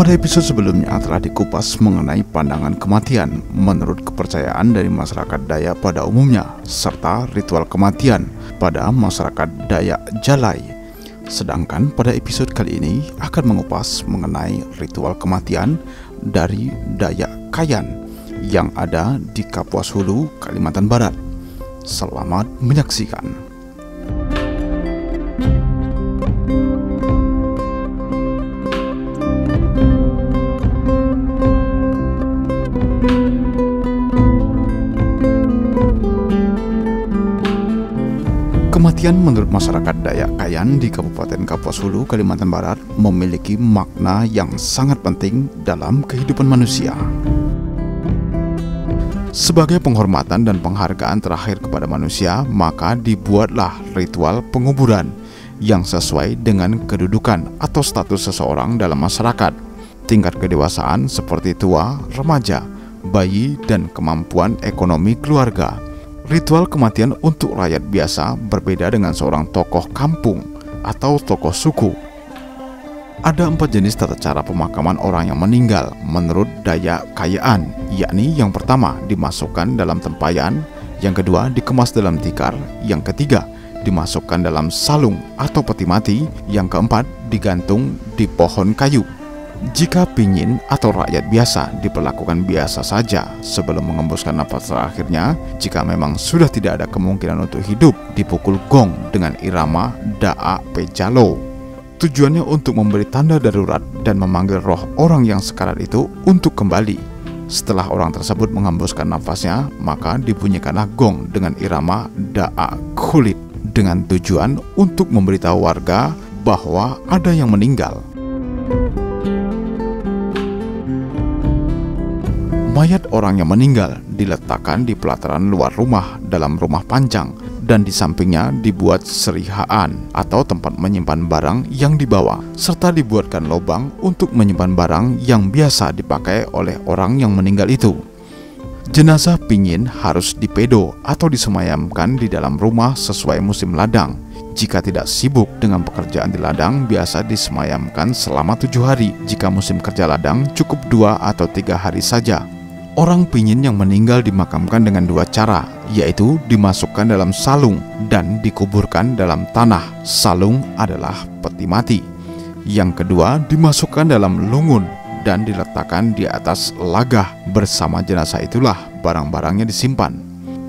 Pada episode sebelumnya telah dikupas mengenai pandangan kematian menurut kepercayaan dari masyarakat Dayak pada umumnya, serta ritual kematian pada masyarakat Dayak Jalai. Sedangkan pada episode kali ini akan mengupas mengenai ritual kematian dari Dayak Kayan yang ada di Kapuas Hulu, Kalimantan Barat. Selamat menyaksikan. Kematian menurut masyarakat Dayak Kayan di Kabupaten Kapuas Hulu, Kalimantan Barat memiliki makna yang sangat penting dalam kehidupan manusia. Sebagai penghormatan dan penghargaan terakhir kepada manusia, maka dibuatlah ritual penguburan yang sesuai dengan kedudukan atau status seseorang dalam masyarakat, tingkat kedewasaan seperti tua, remaja, bayi, dan kemampuan ekonomi keluarga. Ritual kematian untuk rakyat biasa berbeda dengan seorang tokoh kampung atau tokoh suku. Ada 4 jenis tata cara pemakaman orang yang meninggal menurut Dayak Kayan, yakni yang pertama dimasukkan dalam tempayan, yang kedua dikemas dalam tikar, yang ketiga dimasukkan dalam salung atau peti mati, yang keempat digantung di pohon kayu. Jika pinyin atau rakyat biasa diperlakukan biasa saja sebelum mengembuskan nafas terakhirnya, jika memang sudah tidak ada kemungkinan untuk hidup, dipukul gong dengan irama Da'a Pejalo. Tujuannya untuk memberi tanda darurat dan memanggil roh orang yang sekarat itu untuk kembali. Setelah orang tersebut mengembuskan nafasnya, maka dibunyikanlah gong dengan irama Da'a Kulit dengan tujuan untuk memberitahu warga bahwa ada yang meninggal. Mayat orang yang meninggal diletakkan di pelataran luar rumah dalam rumah panjang, dan di sampingnya dibuat serihaan atau tempat menyimpan barang yang dibawa, serta dibuatkan lubang untuk menyimpan barang yang biasa dipakai oleh orang yang meninggal itu. Jenazah pinyin harus dipedo atau disemayamkan di dalam rumah sesuai musim ladang. Jika tidak sibuk dengan pekerjaan di ladang, biasa disemayamkan selama 7 hari. Jika musim kerja ladang, cukup 2 atau 3 hari saja. Orang pinyin yang meninggal dimakamkan dengan 2 cara, yaitu dimasukkan dalam salung dan dikuburkan dalam tanah. Salung adalah peti mati. Yang kedua, dimasukkan dalam lungun dan diletakkan di atas lagah. Bersama jenazah itulah barang-barangnya disimpan.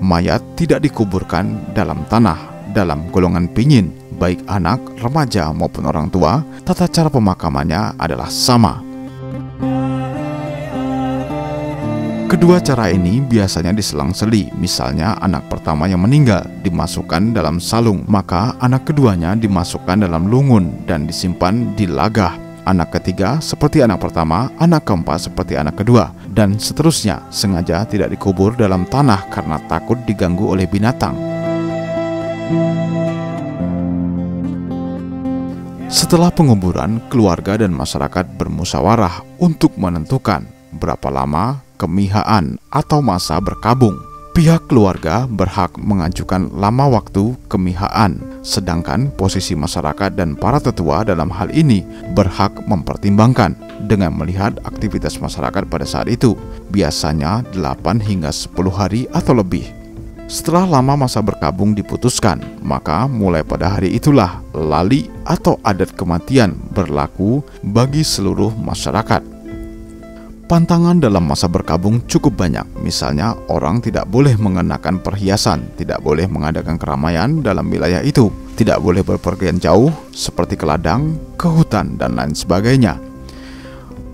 Mayat tidak dikuburkan dalam tanah. Dalam golongan pinyin, baik anak, remaja maupun orang tua, tata cara pemakamannya adalah sama. Kedua cara ini biasanya diselang-seli. Misalnya anak pertama yang meninggal dimasukkan dalam salung, maka anak keduanya dimasukkan dalam lungun dan disimpan di lagah. Anak ketiga seperti anak pertama, anak keempat seperti anak kedua, dan seterusnya. Sengaja tidak dikubur dalam tanah karena takut diganggu oleh binatang. Setelah penguburan, keluarga dan masyarakat bermusyawarah untuk menentukan berapa lama kemihaan atau masa berkabung. Pihak keluarga berhak mengajukan lama waktu kemihaan, sedangkan posisi masyarakat dan para tetua dalam hal ini berhak mempertimbangkan dengan melihat aktivitas masyarakat pada saat itu, biasanya 8 hingga 10 hari atau lebih. Setelah lama masa berkabung diputuskan, maka mulai pada hari itulah lali atau adat kematian berlaku bagi seluruh masyarakat. Pantangan dalam masa berkabung cukup banyak. Misalnya, orang tidak boleh mengenakan perhiasan, tidak boleh mengadakan keramaian dalam wilayah itu, tidak boleh berpergian jauh seperti ke ladang, ke hutan, dan lain sebagainya.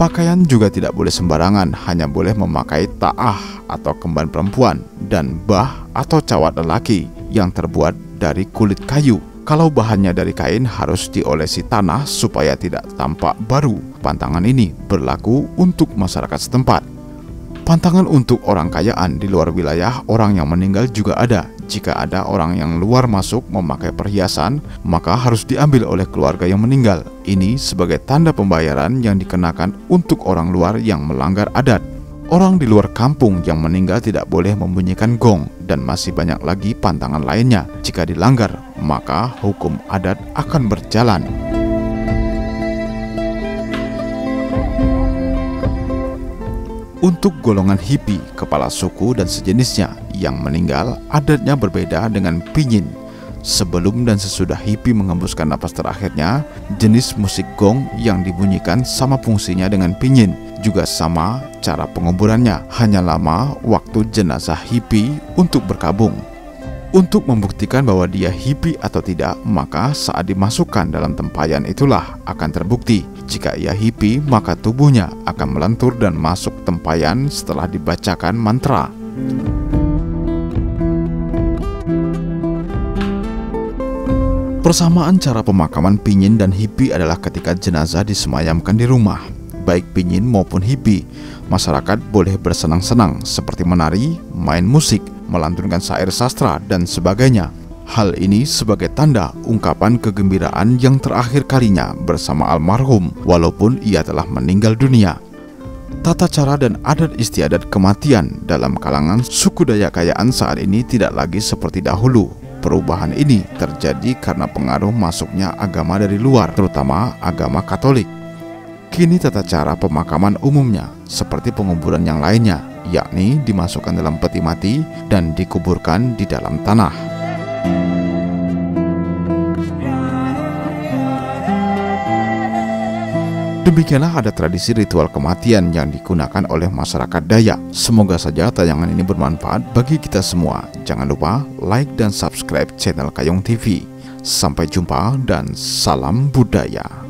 Pakaian juga tidak boleh sembarangan, hanya boleh memakai ta'ah atau kemban perempuan dan bah atau cawat lelaki yang terbuat dari kulit kayu. Kalau bahannya dari kain, harus diolesi tanah supaya tidak tampak baru. Pantangan ini berlaku untuk masyarakat setempat. Pantangan untuk orang kayaan di luar wilayah orang yang meninggal juga ada. Jika ada orang yang luar masuk memakai perhiasan, maka harus diambil oleh keluarga yang meninggal. Ini sebagai tanda pembayaran yang dikenakan untuk orang luar yang melanggar adat. Orang di luar kampung yang meninggal tidak boleh membunyikan gong, dan masih banyak lagi pantangan lainnya. Jika dilanggar, maka hukum adat akan berjalan. Untuk golongan hippie, kepala suku dan sejenisnya yang meninggal, adatnya berbeda dengan pinyin. Sebelum dan sesudah hippie mengembuskan napas terakhirnya, jenis musik gong yang dibunyikan sama fungsinya dengan pinyin, juga sama cara penguburannya, hanya lama waktu jenazah hippie untuk berkabung. Untuk membuktikan bahwa dia hippie atau tidak, maka saat dimasukkan dalam tempayan itulah akan terbukti. Jika ia hippie, maka tubuhnya akan melentur dan masuk tempayan setelah dibacakan mantra. Persamaan cara pemakaman pinyin dan hippie adalah ketika jenazah disemayamkan di rumah. Baik pinyin maupun hippie, masyarakat boleh bersenang-senang seperti menari, main musik, melantunkan syair sastra, dan sebagainya. Hal ini sebagai tanda ungkapan kegembiraan yang terakhir kalinya bersama almarhum walaupun ia telah meninggal dunia. Tata cara dan adat istiadat kematian dalam kalangan suku Dayak Kayaan saat ini tidak lagi seperti dahulu. Perubahan ini terjadi karena pengaruh masuknya agama dari luar, terutama agama Katolik. Kini tata cara pemakaman umumnya seperti penguburan yang lainnya, yakni dimasukkan dalam peti mati dan dikuburkan di dalam tanah. Demikianlah ada tradisi ritual kematian yang digunakan oleh masyarakat Dayak. Semoga saja tayangan ini bermanfaat bagi kita semua. Jangan lupa like dan subscribe channel Kayong TV. Sampai jumpa dan salam budaya.